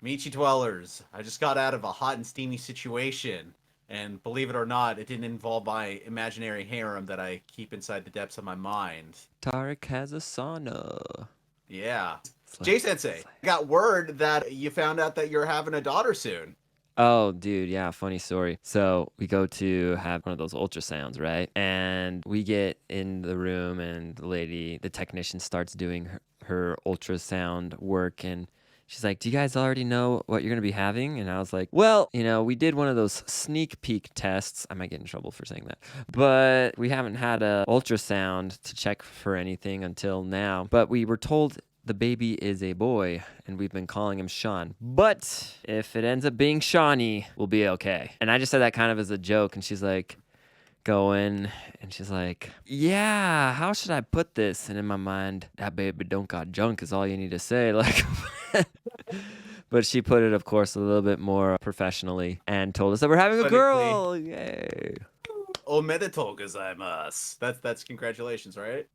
Michi dwellers, I just got out of a hot and steamy situation. And believe it or not, it didn't involve my imaginary harem that I keep inside the depths of my mind. Tarik has a sauna. Yeah. Slay. Jay Sensei, I got word that you found out that you're having a daughter soon. Oh, dude, yeah, funny story. So we go to have one of those ultrasounds, right? And we get in the room, and the technician starts doing her ultrasound work, and she's like, "Do you guys already know what you're gonna be having?" And I was like, "Well, we did one of those sneak peek tests. I might get in trouble for saying that, but we haven't had a ultrasound to check for anything until now. But we were told the baby is a boy, and we've been calling him Sean. But if it ends up being Shawnee, we'll be okay." And I just said that kind of as a joke, and she's like, she's like, "Yeah, how should I put this?" And in my mind, "That baby don't got junk" is all you need to say. Like, but she put it, of course, a little bit more professionally and told us that we're having a Clinically. girl. Yay. Omedetou gozaimasu. That's congratulations, right?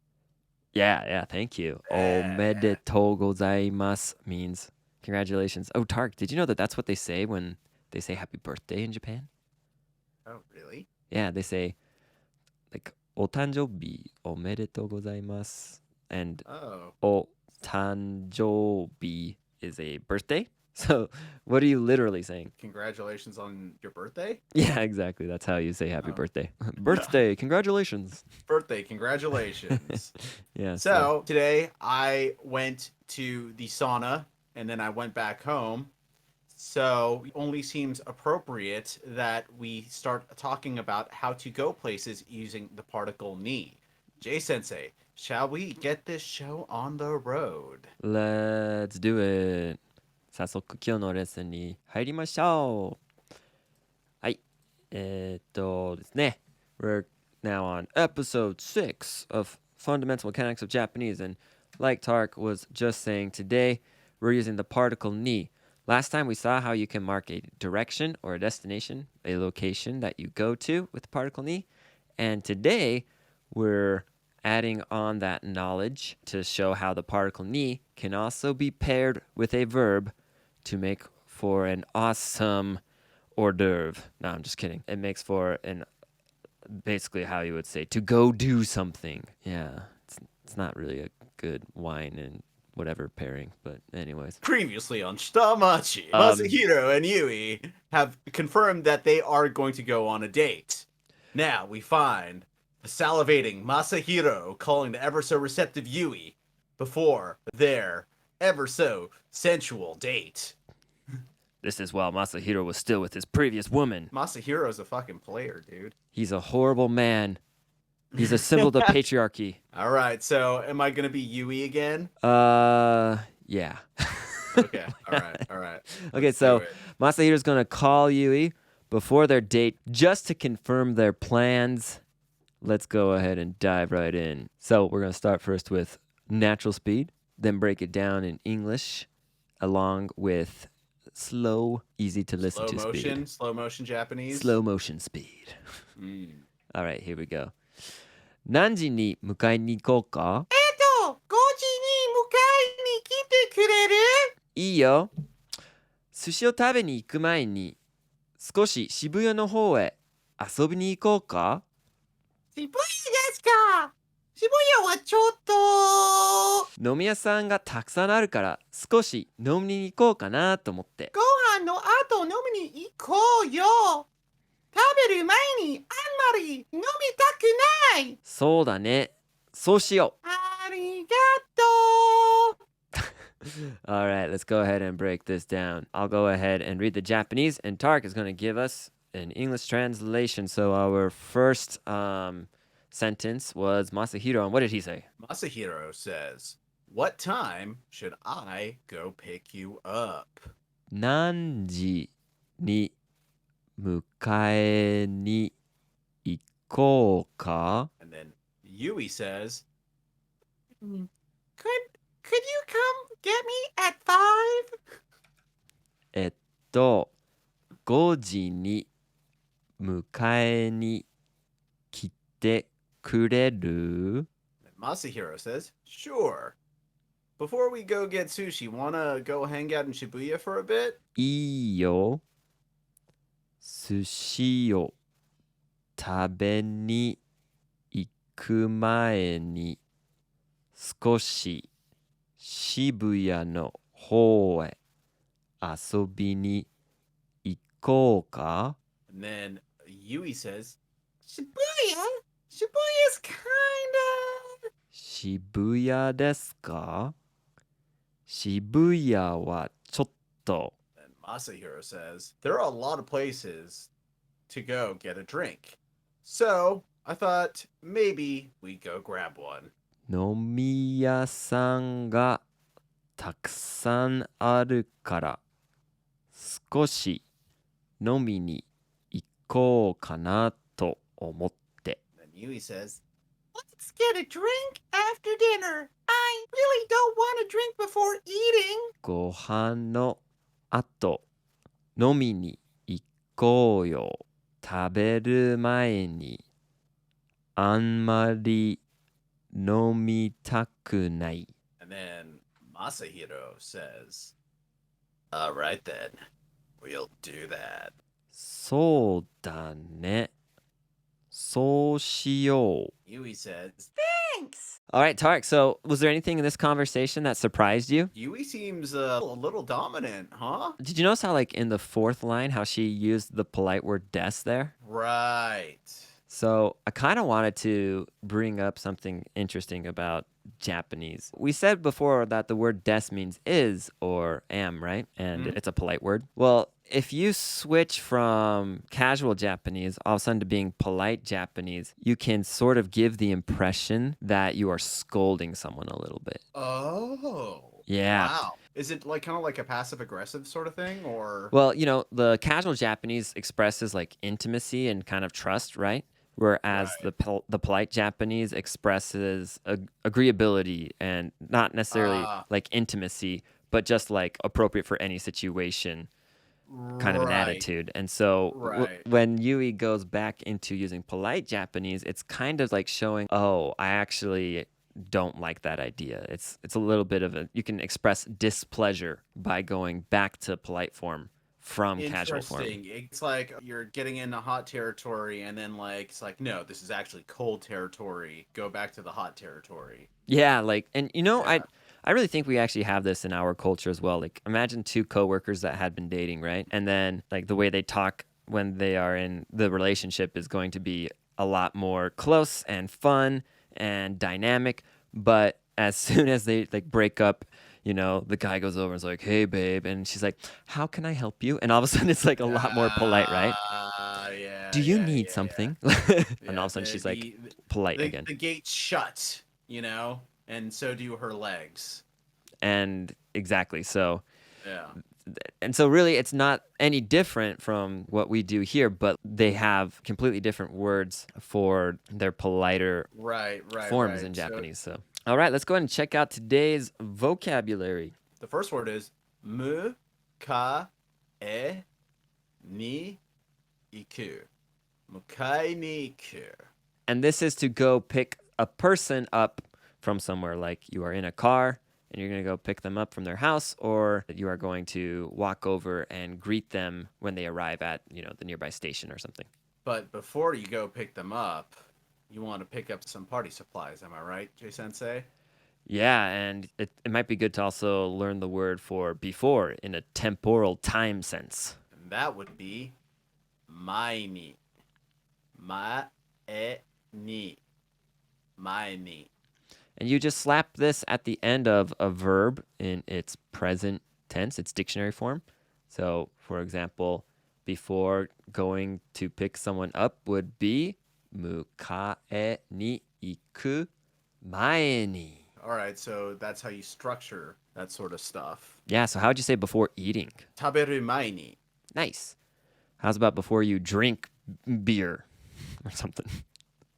Yeah, thank you. Eh. Omedetou gozaimasu means congratulations. Oh, Tark, did you know that that's what they say when they say happy birthday in Japan? Oh, really? Yeah, they say like otanjobi omedetou gozaimasu, and Oh. otanjobi is a birthday. So, what are you literally saying? Congratulations on your birthday? Yeah, exactly. That's how you say happy Oh. birthday. Birthday, congratulations. Birthday, congratulations. Yeah, slay. So today I went to the sauna and then I went back home. So it only seems appropriate that we start talking about how to go places using the particle ni. Jay Sensei, shall we get this show on the road? Let's do it. 早速今日のレッスンに入りましょう。はい。ですね。We're now on episode 6 of Fundamental Mechanics of Japanese, and like Tark was just saying, today we're using the particle ni. Last time we saw how you can mark a direction or a destination, a location that you go to with the particle ni, and today we're adding on that knowledge to show how the particle ni can also be paired with a verb to make for an awesome hors d'oeuvre. No, I'm just kidding. It makes for basically how you would say to go do something. Yeah, it's not really a good wine and whatever pairing, but anyways. Previously on ShitaMachi, Um, Masahiro and Yui have confirmed that they are going to go on a date. Now we find the salivating Masahiro calling the ever so receptive Yui before their ever so sensual date. this is while Masahiro was still with his previous woman. Masahiro's a fucking player, dude. He's a horrible man. He's a symbol of the patriarchy. All right, so am I gonna be Yui again? Yeah. Okay, all right. Okay, Let's do so it. Masahiro's gonna call Yui before their date just to confirm their plans. Let's go ahead and dive right in. So we're gonna start first with natural speed, then break it down in English, along with slow, easy to listen to speed. Slow motion Japanese. Slow motion speed. All right, here we go. 何時に迎えに行こうか？Etto, goji ni mukae ni kite kureru? いいよ。寿司を食べに行く前に少し渋谷の方へ遊びに行こうか？ Shibuya desu ka? Shibuya wa chotto. 飲み屋さんがたくさんあるから少し飲みに行こうかなと思って。Gohan no ato nomi ni ikou yo. Taberu mae ni anmari nomitakunai. そうだね。そうしよう。Arigato. All right, let's go ahead and break this down. I'll go ahead and read the Japanese, and Tark is going to give us an English translation. So our first sentence was Masahiro, and what did he say? Masahiro says, "What time should I go pick you up?" 何時に迎えに行こうか？ And then Yui says, Could you come get me at 5? 5時に迎えに来てくれる？ And Masahiro says, Sure. before we go get sushi, wanna go hang out in Shibuya for a bit? いいよ。寿司を食べに行く前に少し渋谷の方へ遊びに行こうか And then Yui says, Shibuya? Shibuya's kinda. 渋谷ですか渋谷はちょっと And Masahiro says, there are a lot of places to go get a drink. So I thought maybe we go grab one. 飲み屋さんがたくさんあるから少し飲みに行こうかなと思って And Yui says, let's get a drink after dinner. I really don't want a drink before eating. ご飯の後飲みに行こうよ食べる前にあんまり飲みたくない And then Masahiro says, all right then, we'll do that. そうだねそうしよう Yui says, thanks. All right, Tarik, so was there anything in this conversation that surprised you? Yui seems a little dominant, huh? Did you notice how, like, in the fourth line, how she used the polite word des there? Right. So I kind of wanted to bring up something interesting about Japanese. We said before that the word des means is or am, right? And it's a polite word. Well, if you switch from casual Japanese all of a sudden to being polite Japanese, you can sort of give the impression that you are scolding someone a little bit. Oh. Yeah. Wow. Is it like kind of like a passive aggressive sort of thing or Well, you know, the casual Japanese expresses like intimacy and kind of trust, right? Whereas the polite Japanese expresses agreeability and not necessarily like intimacy, but just like appropriate for any situation kind of an attitude. And so when Yui goes back into using polite Japanese, it's kind of like showing, oh, I actually don't like that idea. It's a little bit of a, you can express displeasure by going back to polite form from casual form. Interesting. It's like you're getting into hot territory and then like it's like no, this is actually cold territory. Go back to the hot territory. Yeah, like, and you know, I really think we actually have this in our culture as well. Like, imagine two coworkers that had been dating, right? And then like the way they talk when they are in the relationship is going to be a lot more close and fun and dynamic. But as soon as they like break up, you know, the guy goes over and is like, "Hey, babe," and she's like, "How can I help you?" And all of a sudden, it's like a lot more polite, right? Yeah. Do you need something? And all of a sudden, she's like polite again. The gate's shut, you know, and so do her legs. And exactly so. Yeah. And so really it's not any different from what we do here, but they have completely different words for their politer forms in Japanese. So all right, let's go ahead and check out today's vocabulary. The first word is mukae ni ikou. Mukae ni ikou. And this is to go pick a person up from somewhere, like you are in a car and you're going to go pick them up from their house, or you are going to walk over and greet them when they arrive at, you know, the nearby station or something. But before you go pick them up, you want to pick up some party supplies. Am I right, Jay Sensei? Yeah, and it might be good to also learn the word for before in a temporal time sense. And that would be mae ni. Mae ni. Mae ni. And you just slap this at the end of a verb in its present tense, its dictionary form. So, for example, before going to pick someone up would be mukae ni iku mae ni. All right, so that's how you structure that sort of stuff. Yeah, so how would you say before eating? Taberu mae ni. Nice. How's about before you drink beer or something?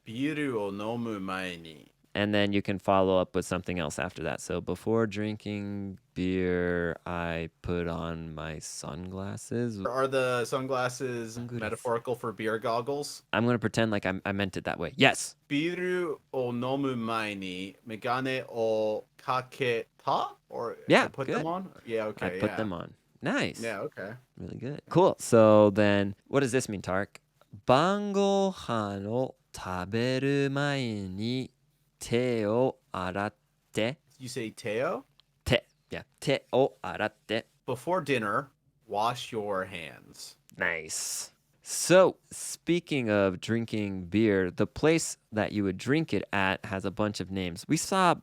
Biru o nomu mae ni. And then you can follow up with something else after that. So before drinking beer, I put on my sunglasses. Are the sunglasses Sunglasses. metaphorical for beer goggles? I'm going to pretend like I meant it that way. Yes. ビールを飲む前にメガネをかけた? Or Yeah, put them good. on? Yeah, I okay, put yeah. them on. Nice. Yeah, okay. Really good. Cool. So then, what does this mean, Tark? 晩ご飯を食べる前に手を洗って You say Teo? 手。Yeah, 手を洗って Before dinner, wash your hands. Nice. So, speaking of drinking beer, the place that you would drink it at has a bunch of names. We saw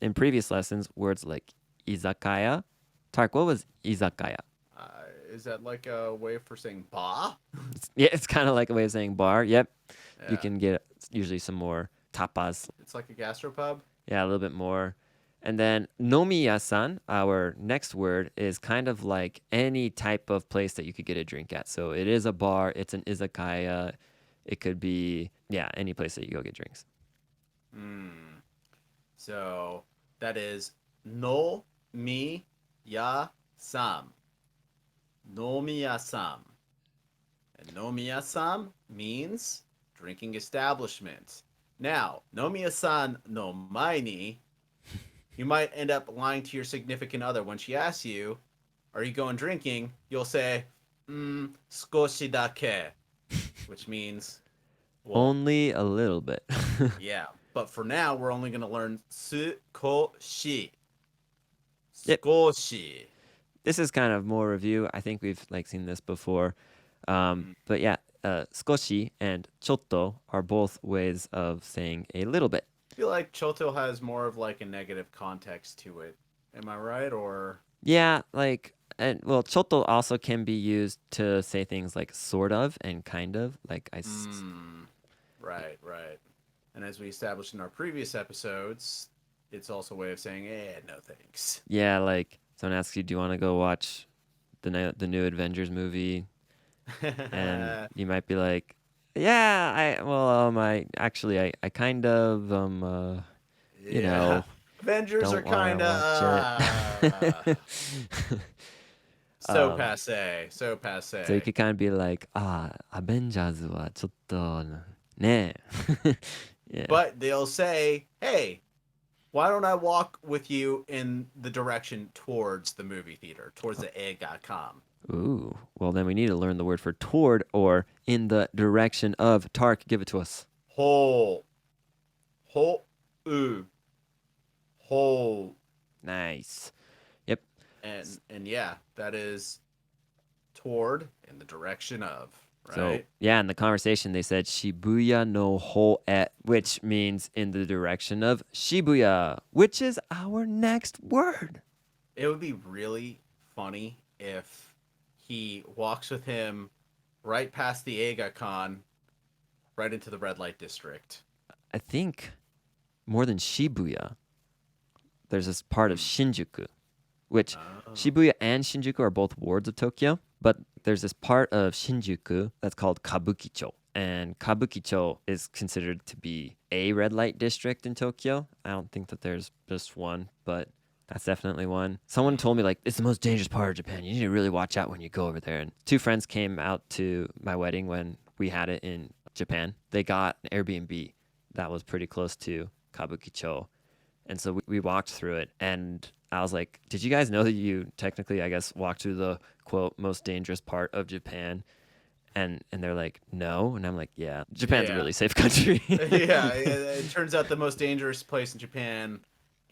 in previous lessons words like izakaya. Tark, what was izakaya? Is that like a way for saying ba? Yeah, it's kind of like a way of saying bar. Yep. You Yeah. can get usually some more tapas. It's like a gastropub? Yeah, a little bit more. And then Nomiya-san, our next word, is kind of like any type of place that you could get a drink at. So it is a bar, it's an izakaya, it could be, yeah, any place that you go get drinks. So that is no mi ya sam. Nomiya sam. And nomiya sam means drinking establishment. Now, nomiya san no mai ni, you might end up lying to your significant other when she asks you, "Are you going drinking?" You'll say, "Sukoshi dake," which means, well, Only a little bit. yeah. But for now, we're only going to learn sukoshi. Yep. Sukoshi. This is kind of more review. I think we've like seen this before. But yeah, sukoshi and chotto are both ways of saying a little bit. I feel like chotto has more of like a negative context to it. Am I right? Or Yeah, like, and well, chotto also can be used to say things like sort of and kind of. Like right, right. And as we established in our previous episodes, it's also a way of saying, no thanks. Yeah, like someone asks you, "Do you want to go watch the new Avengers movie?" And you might be like, "Yeah, I kind of you Yeah. know, Avengers are don't want kind to watch of it." so passe, so So you passe. could kind of be like, Avengers はちょっとね. Yeah. But they'll say, "Hey, why don't I walk with you in the direction towards the movie theater, towards the eiga-com?" Ooh. Well, then we need to learn the word for toward or in the direction of. Tark, give it to us. Ho, ho, u, ho, Nice. Yep. and yeah, that is toward in the direction of, So, right? yeah, in the conversation, they said Shibuya no hoe, which means in the direction of Shibuya, which is our next word. It would be really funny if he walks with him right past the eiga-con, right into the red light district. I think more than Shibuya, there's this part of Shinjuku, which Shibuya and Shinjuku are both wards of Tokyo, but there's this part of Shinjuku that's called Kabukicho. And Kabukicho is considered to be a red light district in Tokyo. I don't think that there's just one, but that's definitely one. Someone told me, like, it's the most dangerous part of Japan. You need to really watch out when you go over there. And two friends came out to my wedding when we had it in Japan. They got an Airbnb that was pretty close to Kabukicho. And so we walked through it, and I was like, did you guys know that you technically, I guess, walked through the, quote, most dangerous part of Japan? And they're like, no. And I'm like, yeah, Japan's a really safe country. Yeah, it turns out the most dangerous place in Japan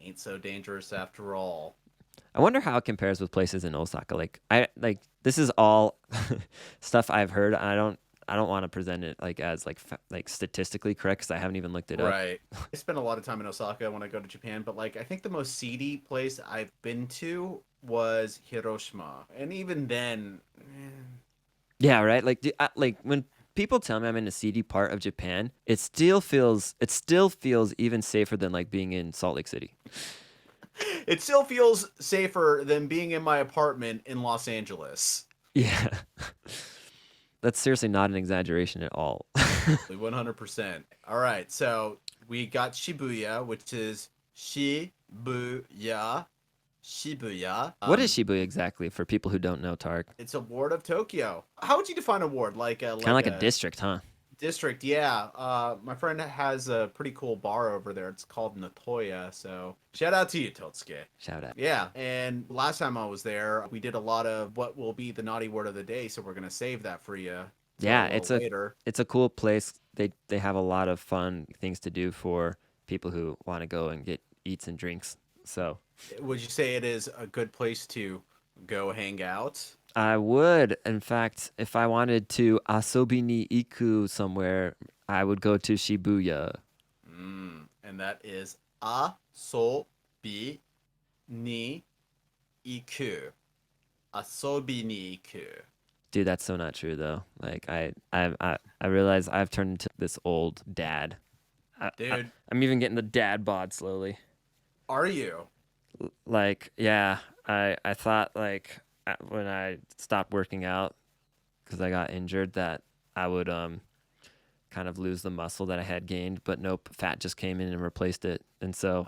ain't so dangerous after all. I wonder how it compares with places in Osaka. Like this is all stuff I've heard. I don't want to present it like as like statistically correct because I haven't even looked it up. Right. I spend a lot of time in Osaka when I go to Japan, but like I think the most seedy place I've been to was Hiroshima, and even then, Yeah, right. Like when people tell me I'm in a seedy part of Japan, it still feels even safer than like being in Salt Lake City. it still feels safer than being in my apartment in Los Angeles. Yeah. That's seriously not an exaggeration at all. 100%. All right, so We got Shibuya, which is Shibuya. Shibuya. What is Shibuya exactly for people who don't know, Tark? It's a ward of Tokyo. How would you define a ward? Kind of like a district, huh? district, yeah. My friend has a pretty cool bar over there. It's called Natoya. So shout out to you, Totsuke. Shout out. Yeah, and last time I was there, we did a lot of what will be the naughty word of the day. So we're gonna save that for you. Yeah, Later. it's a cool place. They have a lot of fun things to do for people who want to go and get eats and drinks. So Would you say it is a good place to go hang out? I would, in fact, if I wanted to asobi ni ikou somewhere, I would go to Shibuya. And that is asobi ni ikou. Asobi ni ikou. Dude, that's so not true though. Like I realize I've turned into this old dad. Dude, I'm even getting the dad bod slowly. are you? Like, yeah, I thought like when I stopped working out because I got injured that I would kind of lose the muscle that I had gained, but nope, fat just came in and replaced it. And so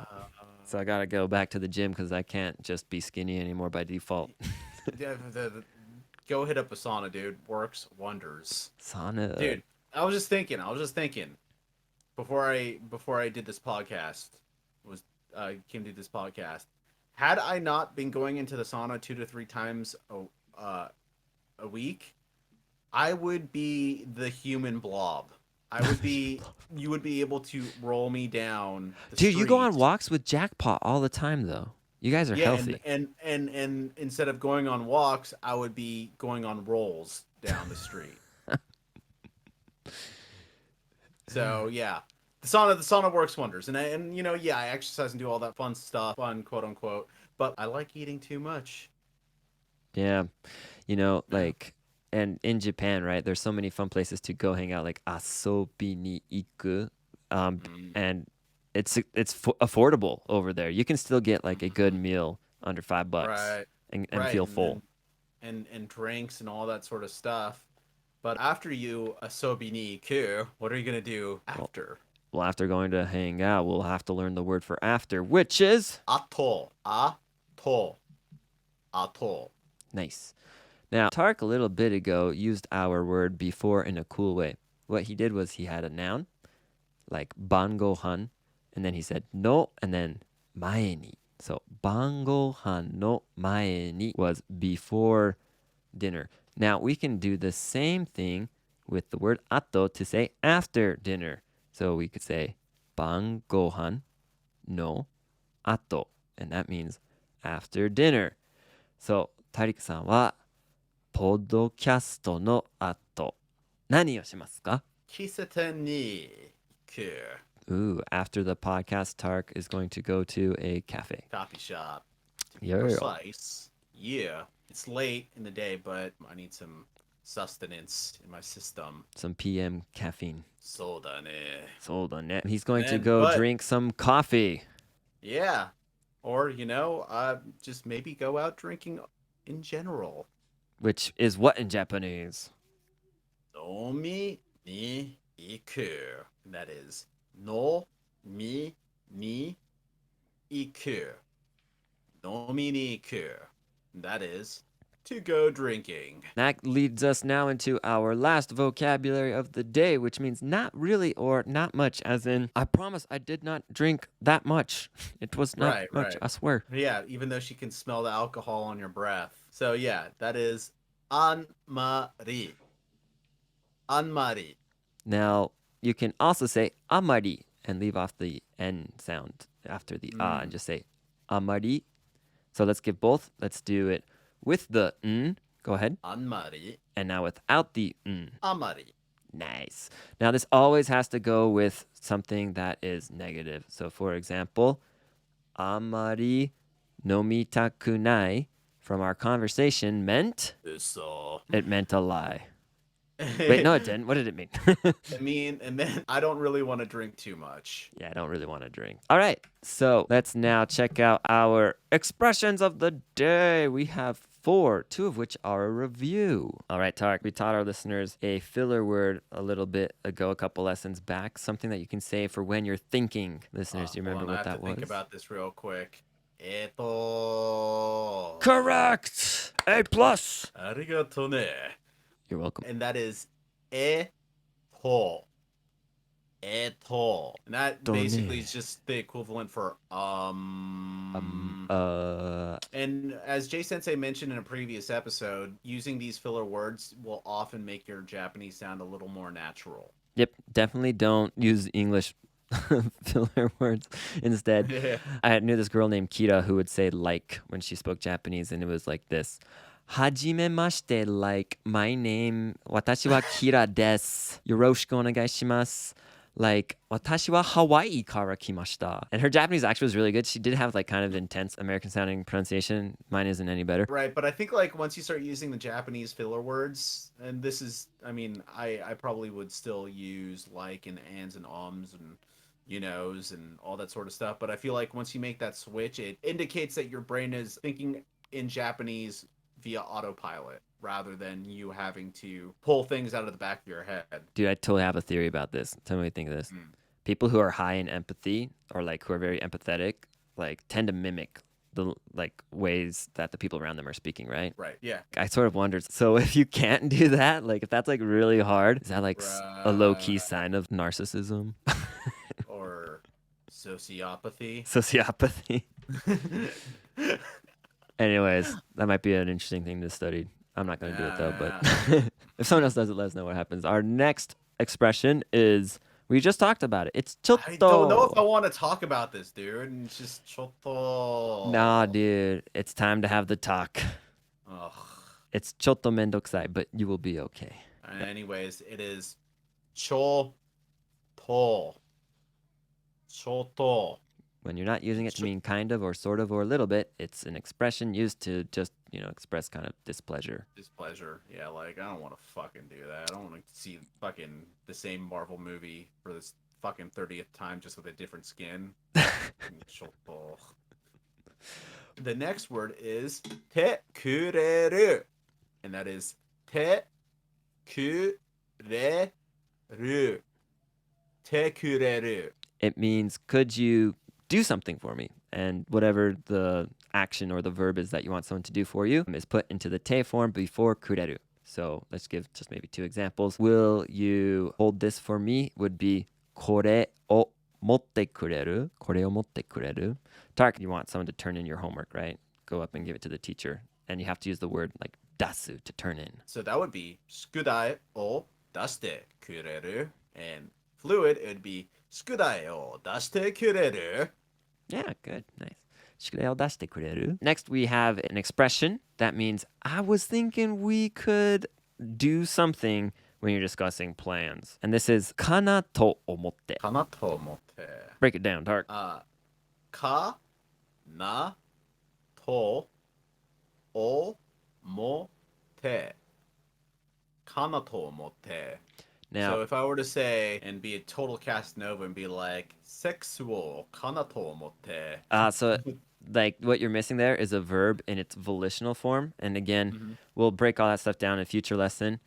I got to go back to the gym because I can't just be skinny anymore by default. Go hit up a sauna, dude. Works wonders. Sauna. Dude, I was just thinking before I did this podcast came to this podcast. Had I not been going into the sauna 2 to 3 times a week, I would be the human blob. I would be you would be able to roll me down the Dude, you go on street. walks with Jackpot all the time though. You guys are healthy. And instead of going on walks, I would be going on rolls down the street. So yeah, the sauna works wonders, and you know, yeah, I exercise and do all that fun stuff, fun quote unquote. But I like eating too much. Yeah. You know, like, and in Japan, right, there's so many fun places to go hang out, like asobi ni iku. And it's affordable over there. You can still get like a good meal under $5 Right, and right, feel full. and drinks and all that sort of stuff. But after you asobi ni iku, what are you gonna do after? Well, after going to hang out, we'll have to learn the word for after, which is Atol, atol, atol. nice. Now, Tark a little bit ago used our word before in a cool way. What he did was he had a noun like bangohan, and then he said no, and then mae ni. So bangohan no mae ni was before dinner. Now we can do the same thing with the word atto to say after dinner. So we could say bangohan no atto, and that means after dinner. So Tarik-san wa podcastの後何をしますか? Kiseten ni iku. Ooh, after the podcast, Tark is going to go to a cafe. Coffee shop. To be Yeah. precise. Yeah. It's late in the day, but I need some sustenance in my system. Some PM caffeine. そうだね. そうだね. He's going to Man, go but- drink some coffee. Yeah. Or, you know, just maybe go out drinking in general. Which is what in Japanese? Nomi ni iku. That is no mi ni iku. Nomi ni iku. That is to go drinking. That leads us now into our last vocabulary of the day, which means not really or not much, as in, I promise I did not drink that much. It was not Right, much, right. I swear. Yeah, even though she can smell the alcohol on your breath. So yeah, that is anmari. Anmari. Now, you can also say amari and leave off the N sound after the a and just say amari. So let's give both. Let's do it with the n. Go ahead. Anmari. And now without the n. Amari. Nice. Now, this always has to go with something that is negative. So, for example, amari nomitakunai from our conversation meant So it meant a lie. Wait, no, it didn't. What did it mean? I mean, and then I don't really want to drink too much. Yeah, I don't really want to drink. All right, so let's now check out our expressions of the day. We have 4, 2 of which are a review. All right, Tarik, we taught our listeners a filler word a little bit ago, a couple lessons back, something that you can say for when you're thinking. Listeners, do you remember what that was? I have to think about this real quick. Etto. Correct! A+. Arigato ne. You're welcome. And that is Etto. Etto. And that basically is just the equivalent for And as Jay Sensei mentioned in a previous episode, using these filler words will often make your Japanese sound a little more natural. Yep, definitely don't use English filler words instead. Yeah. I knew this girl named Kira who would say like when she spoke Japanese, and it was like this. Hajimemashite, like, my name, watashi wa Kira desu. Yoroshiku onegai shimasu. Like, watashi wa Hawaii kara kimashita. And her Japanese actually was really good. She did have like kind of intense American sounding pronunciation. Mine isn't any better. Right, but I think like once you start using the Japanese filler words, and this is, I mean, I probably would still use like and ands and ums and you knows and all that sort of stuff. But I feel like once you make that switch, it indicates that your brain is thinking in Japanese via autopilot rather than you having to pull things out of the back of your head. Dude, I totally have a theory about this. Tell me what you think of this. People who are high in empathy or like who are very empathetic, like tend to mimic the like ways that the people around them are speaking, right? Right. Yeah. I sort of wondered. So if you can't do that, like if that's like really hard, is that like a low key sign of narcissism? Or sociopathy? Sociopathy. Anyways, that might be an interesting thing to study. I'm not going to do it though, but if someone else does it, let us know what happens. Our next expression is, we just talked about it. It's chotto. I don't know if I want to talk about this, dude. It's just chotto. Nah, dude. It's time to have the talk. Ugh. It's chotto mendokusai, but you will be okay. Anyways, it is chotto. Chotto. When you're not using it to mean kind of or sort of or a little bit, it's an expression used to just, express kind of displeasure. Displeasure. Yeah, like, I don't want to fucking do that. I don't want to see fucking the same Marvel movie for this fucking 30th time just with a different skin. Chotto. The next word is te kureru. And that is te kureru. Te kureru. It means, could you do something for me? And whatever the action or the verb is that you want someone to do for you is put into the te form before kureru. So let's give just maybe 2 examples. Will you hold this for me? Would be kore o motte kureru. Kore o motte kureru. Tarik, you want someone to turn in your homework, right? Go up and give it to the teacher. And you have to use the word like dasu to turn in. So that would be skudai o dashite kureru. And fluid, it would be skudai o dashite kureru. Yeah, good. Nice. Shukudai o dashite kureru. Next, we have an expression that means, I was thinking we could do something when you're discussing plans. And this is kana to omotte. Kana to omotte. Break it down, Tarik. Ka na to omotte. Kana to omotte. Now, so if I were to say and be a total Casanova and be like sexual kana to omotte. so like what you're missing there is a verb in its volitional form. And again, we'll break all that stuff down in a future lesson.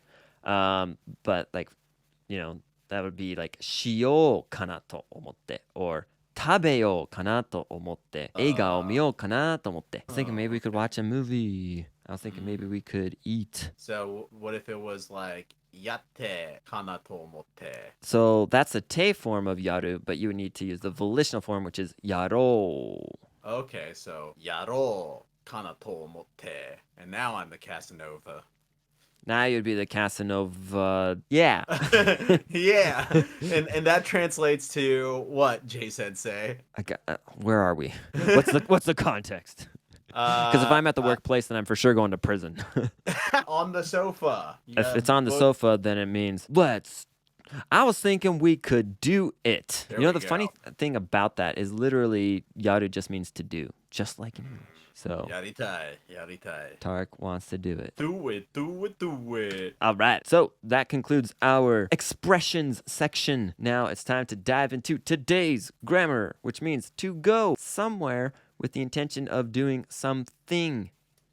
But like, that would be like shiyou kana to omotte or tabeyou kana to omotte. Eiga o miyou kana to omotte. I was thinking maybe we could watch a movie. I was thinking maybe we could eat. So what if it was like yatte kana to omotte? So that's the te form of yaru, but you would need to use the volitional form, which is yaro. Okay, so yaro kana to omotte. And now I'm the Casanova. Now you'd be the Casanova. Yeah. Yeah. And that translates to what, Jay Sensei? Where are we? What's the context? Because if I'm at the workplace, then I'm for sure going to prison. On the sofa. If it's on the sofa, then it means I was thinking we could do it. The funny thing about that is literally yaru just means to do, just like in English. So yaritai. Tarik wants to do it. Do it. All right. So that concludes our expressions section. Now it's time to dive into today's grammar, which means to go somewhere with the intention of doing something.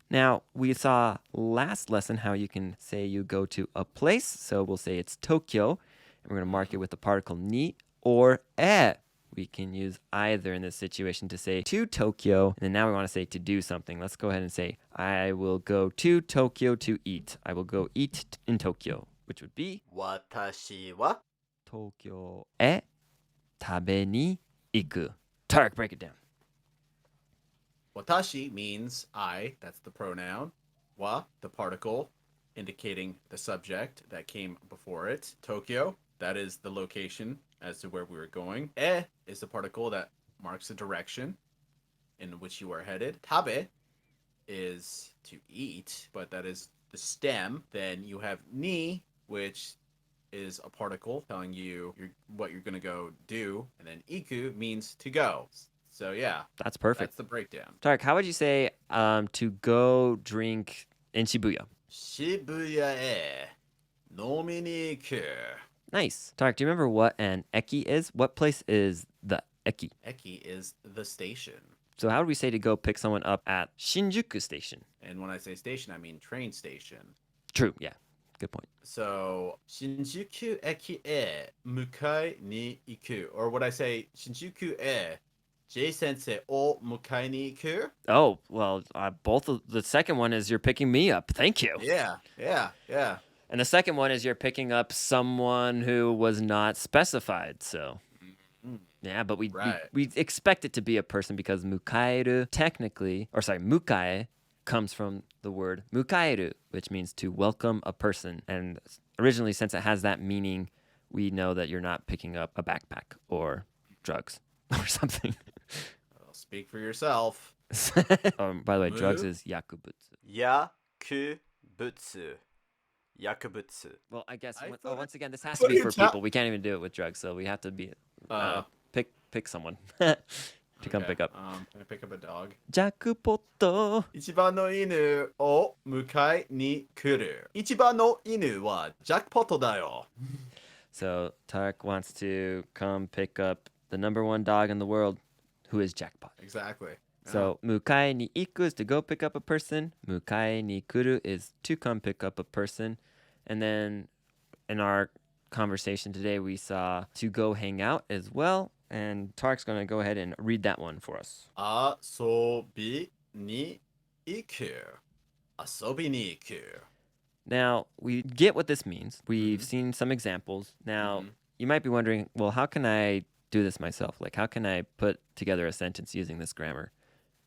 Now, we saw last lesson how you can say you go to a place. So we'll say it's Tokyo, and we're going to mark it with the particle ni or e. We can use either in this situation to say to Tokyo, and then now we want to say to do something. Let's go ahead and say, I will go to Tokyo to eat. I will go eat in Tokyo, which would be 私は Tokyo e tabe ni iku. Tarik, break it down. Watashi means I, that's the pronoun. Wa, the particle, indicating the subject that came before it. Tokyo, that is the location as to where we were going. E is the particle that marks the direction in which you are headed. Tabe is to eat, but that is the stem. Then you have ni, which is a particle telling you what you're going to go do. And then iku means to go. So yeah, That's perfect. that's the breakdown. Tarik, how would you say to go drink in Shibuya? Shibuya e nomi ni iku. Nice. Tarik, do you remember what an eki is? What place is the eki? Eki is the station. So how would we say to go pick someone up at Shinjuku Station? And when I say station, I mean train station. True, yeah. Good point. So, Shinjuku eki e mukae ni iku. Or would I say, Shinjuku e Jay sensei o mukae ni iku? Oh, well, both of the second one is you're picking me up. Thank you. Yeah. And the second one is you're picking up someone who was not specified. So, yeah, but we expect it to be a person because mukaeru mukae comes from the word mukaeru, which means to welcome a person. And originally, since it has that meaning, we know that you're not picking up a backpack or drugs or something. Well, speak for yourself. By the way, drugs is yakubutsu. 薬物薬物 Well, I guess I thought- once again, this has to thought be you for ta- people. We can't even do it with drugs, so we have to be pick someone to come Okay, pick up. Can I pick up a dog? Jakupoto. 一番の犬を迎えに来る。一番の犬はジャックポットだよ。 So Tarik wants to come pick up the number one dog in the world, who is Jackpot. Exactly. So mukae ni iku is to go pick up a person. Mukae ni kuru is to come pick up a person. And then in our conversation today, we saw to go hang out as well. And Tarik's going to go ahead and read that one for us. 遊びに行く。遊びに行く。 Now, we get what this means. We've seen some examples. Now, you might be wondering, well, how can I do this myself? Like, how can I put together a sentence using this grammar?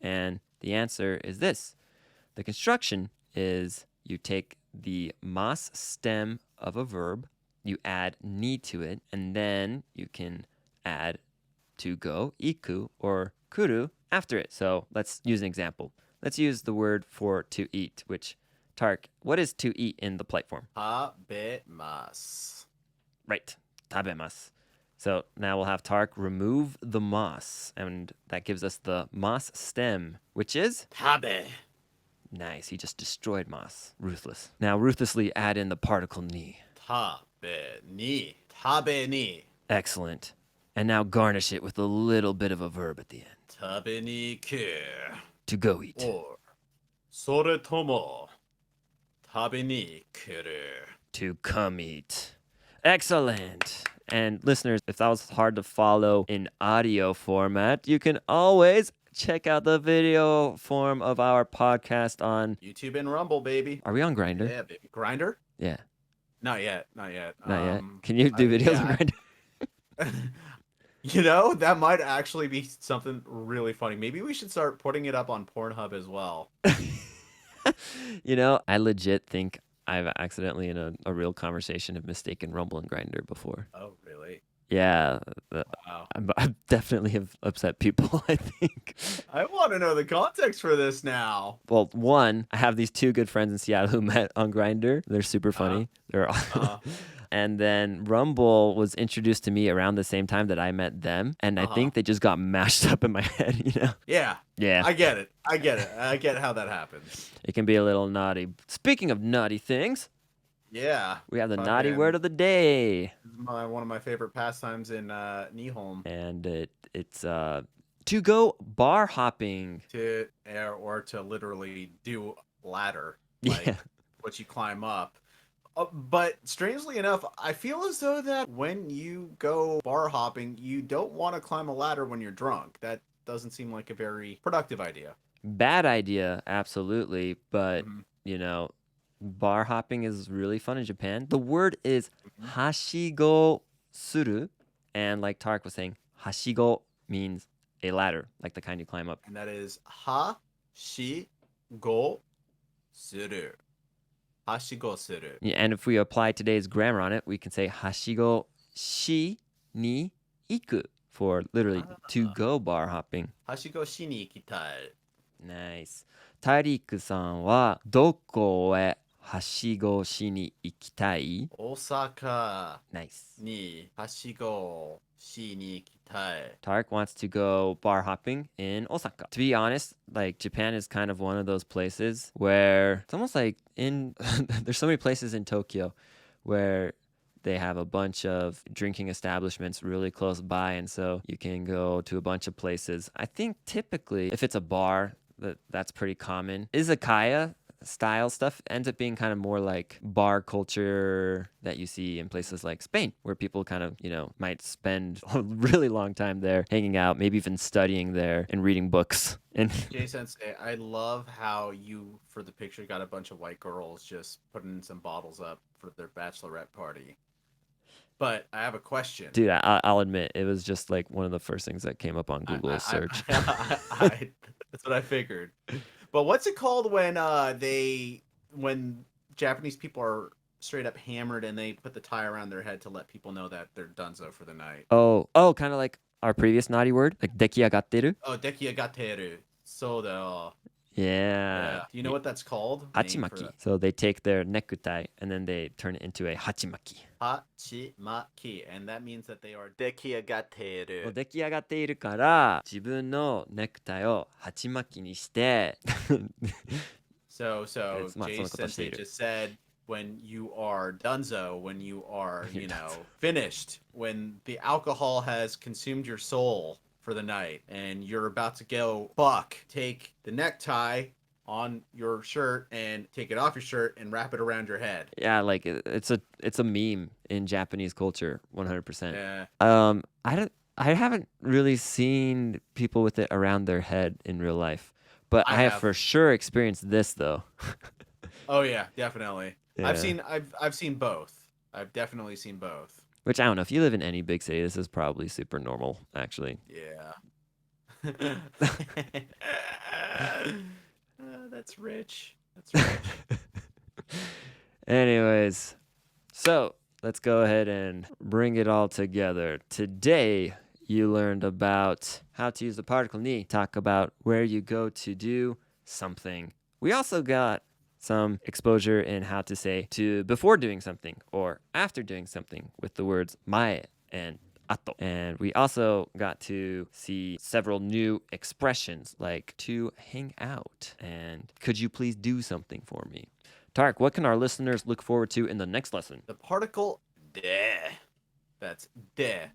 And the answer is this. The construction is you take the mas stem of a verb, you add ni to it, and then you can add to go, iku, or kuru after it. So let's use an example. Let's use the word for to eat, which, Tarik, what is to eat in the polite form? 食べます。 Right, tabemas. So now we'll have Tarik remove the mas, and that gives us the mas stem, which is 食べ。 nice. He just destroyed mas. Ruthless. Now ruthlessly add in the particle ni. 食べに。食べに。 Excellent. And now garnish it with a little bit of a verb at the end. 食べに行く。 To go eat. or それとも食べに来る。 To come eat. Excellent. And listeners, if that was hard to follow in audio format, you can always check out the video form of our podcast on... YouTube and Rumble, baby. Are we on Grindr? Yeah, baby. Grinder? Yeah. Not yet. Not yet. Not yet. Can you do videos yeah, on Grindr? You know, that might actually be something really funny. Maybe we should start putting it up on Pornhub as well. You know, I legit think I've accidentally in a real conversation have mistaken Rumble and Grindr before. Oh, really? Yeah. Wow. I definitely have upset people, I think. I want to know the context for this now. Well, one, I have these two good friends in Seattle who met on Grindr. They're super funny. They're And then Rumble was introduced to me around the same time that I met them. And I think they just got mashed up in my head, you know? Yeah. Yeah. I get it. I get how that happens. It can be a little naughty. Speaking of naughty things, Yeah. we have the Fucking- naughty word of the day. This is one of my favorite pastimes in Nihon. And it's to go bar hopping. To or to literally do ladder, Yeah. like what you climb up. But strangely enough, I feel as though that when you go bar hopping, you don't want to climb a ladder when you're drunk. That doesn't seem like a very productive idea. Bad idea, absolutely. But, Mhm. you know, bar hopping is really fun in Japan. The word is Mhm. hashigo suru. And like Tarik was saying, hashigo means a ladder, like the kind you climb up. And that is ha shi go suru. Hashigo suru. Yeah, and if we apply today's grammar on it, we can say hashigo shi ni iku for literally to go bar hopping. Hashigo shi ni ikitai. Nice. タリクさんはどこへはしごしに行きたい？ Osaka Nice. ni hashigo shi ni ikitai. Tarik wants to go bar hopping in Osaka. To be honest, like Japan is kind of one of those places where it's almost like there's so many places in Tokyo where they have a bunch of drinking establishments really close by, and so you can go to a bunch of places. I think typically if it's a bar, that's pretty common. Izakaya style stuff ends up being kind of more like bar culture that you see in places like Spain, where people kind of, might spend a really long time there hanging out, maybe even studying there and reading books. And Jay Sensei, I love how you, for the picture, got a bunch of white girls just putting some bottles up for their bachelorette party. But I have a question. dude, I'll admit, it was just like one of the first things that came up on Google search. That's what I figured. But what's it called when when Japanese people are straight up hammered and they put the tie around their head to let people know that they're donezo for the night? Oh, kind of like our previous naughty word, like dekiagateru. Oh, dekiagateru. So the Yeah. Do you know what that's called? Name for Hachimaki. that? So they take their necktie and then they turn it into a hachimaki. Hachimaki, and that means that they are 出来上がっている。もう出来上がっているから自分のネクタイを鉢巻きにして So It's not Jay so Sensei much just said when you are donezo, when you are, You're donezo. finished, when the alcohol has consumed your soul for the night and you're about to go buck, take the necktie on your shirt and take it off your shirt and wrap it around your head. Yeah, like it's a meme in Japanese culture 100%. Yeah. I haven't really seen people with it around their head in real life, but I I have have. for sure experienced this though. Oh yeah, definitely. Yeah. I've seen both. I've definitely seen both. Which I don't know, if you live in any big city, this is probably super normal actually. Yeah. That's rich. That's rich. Anyways, so let's go ahead and bring it all together. Today, you learned about how to use the particle ni, talk about where you go to do something. We also got some exposure in how to say to before doing something or after doing something with the words mae and atto. And we also got to see several new expressions like to hang out and could you please do something for me? Tarik, what can our listeners look forward to in the next lesson? The particle de. That's de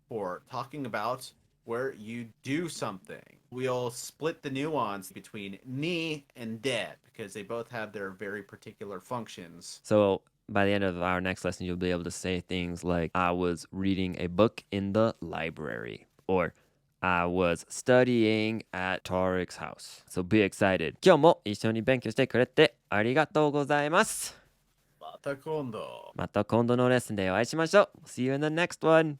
for talking about where you do something. We'll split the nuance between ni and de because they both have their very particular functions. So by the end of our next lesson, you'll be able to say things like, I was reading a book in the library, or I was studying at Tarik's house. So be excited. 今日も一緒に勉強してくれてありがとうございます。また今度。また今度のレッスンでお会いしましょう。See you in the next one.